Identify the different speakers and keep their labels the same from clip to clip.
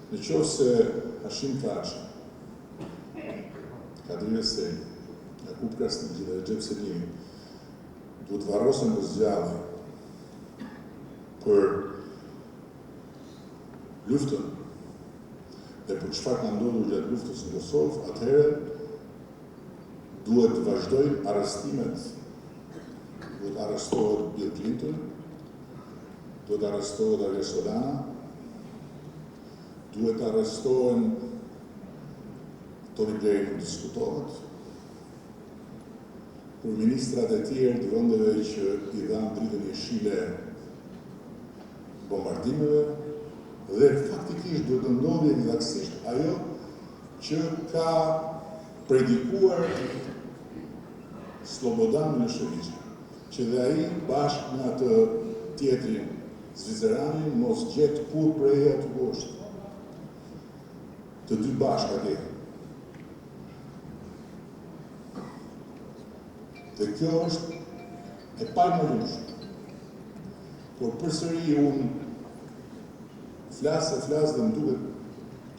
Speaker 1: Në qoftë se Hashim Thaçi, Kadri Veseli, Jakub Krasniqi dhe Recep Selimi duhet varrosen për zgjallje për luftën dhe për çfarë ka ndodhur gjatë luftës në Kosovë, atëherë duhet të vazhdojnë arrestimet. Duhet arrestohet Bill Clinton, duhet arrestohet Ariel Solana, duhet arrestohen Tony Blair, nuk diskutohet, kur ministrat e tjerë të vendeve që i dhanë dritën jeshile bombardimeve, dhe faktikisht duhet të ndodhi eksaktësisht ajo që ka predikuar Slobodan Milošević, që dhe ai bashkë me atë tjetrin Zviceranin mos gjetë kur prej aty poshtë. Të dy bashkë atje. Dhe kjo është e pajmërueshme. Por përsëri unë flas dhe më duket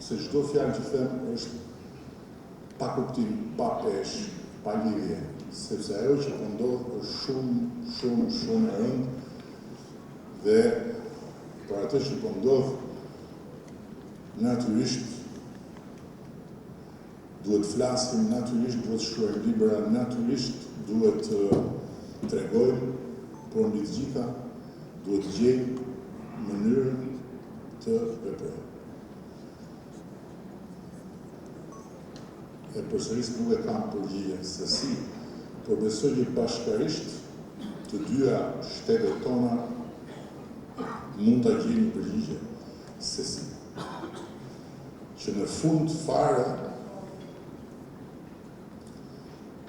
Speaker 1: se çdo fjalë që them është pa kuptim, pa peshë, pa lidhje, sepse ajo që po ndodh është shumë e rëndë dhe për atë që po ndodh natyrisht duhet flasim, natyrisht duhet shkruajmë libra, natyrisht duhet të tregojmë, por mbi të gjitha duhet gjejmë mënyrën të veprojmë. E përsëris nuk e kam përgjigjen se si, por besoj që bashkarisht të dyja shtetet tona mund ta gjejnë një përgjigje se si. Që në fund fare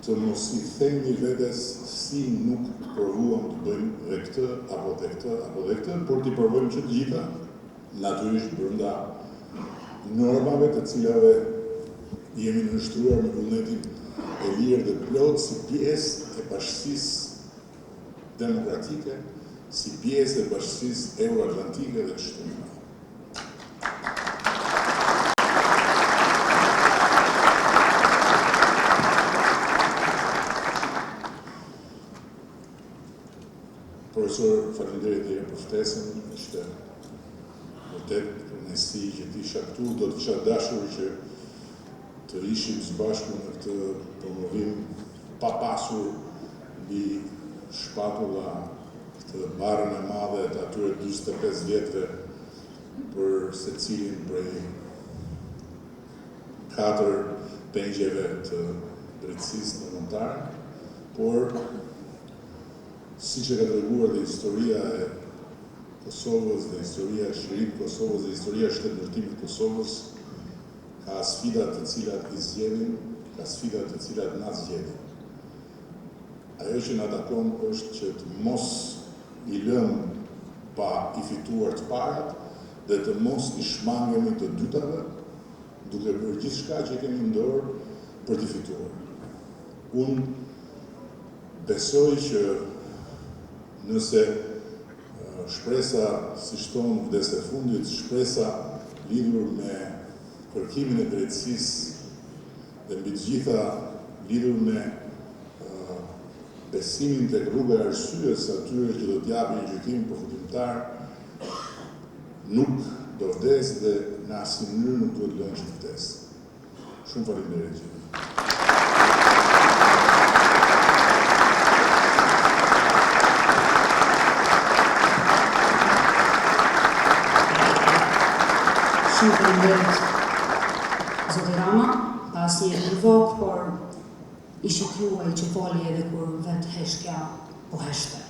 Speaker 1: të mos i themi vetes si nuk provuam të bëjmë dhe këtë apo dhe këtë, por t'i provojmë që të gjitha, natyrisht brenda normave të cilave jemi nënshtruar me vullnetin e lirë dhe plot si pjesë e bashkësisë demokratike, si pjesë e bashkësisë euroatlantike dhe kështu me radhë. Profesor, faleminderit dhe për ftesën, ishte vërtet kënaqësi që të isha këtu, do të isha dashur që të ishim së bashku në këtë promovim pa pasur mbi shpatulla këtë barën e madhe të atyre 45 vjetëve për secilin prej 4 pengjeve të drejtësisë ndërkombëtare, por siç e ka treguar dhe historia e Kosovës dhe historia e Shqirimit të Kosovës dhe historia e shtetë-ndërtimit të Kosovës, ka sfidat të cilat i zgjedhin, ka sfidat të cilat na zgjedhin. Ajo që na takon është që të mos i lëmë pa i fituar të parat dhe të mos i shmangemi të dytave, duke bërë gjithçka që kemi në dorë për t'i fituar. Unë besoj që nëse shpresa si shton vdes e fundit, shpresa lidhur me kërkimin e drejtësisë dhe mbi të gjitha lidhur me besimin tek rruga e arsyes atyre që do t'japin gjykim përfundimtar, nuk do vdes dhe në asnjë mënyrë nuk duhet lënë që të vdes. Shumë faleminderit gjithë.
Speaker 2: Shumë faleminderit zoti Rama, pas një revok, por ishit juaj që foli edhe kur vetë heshtja po heshte.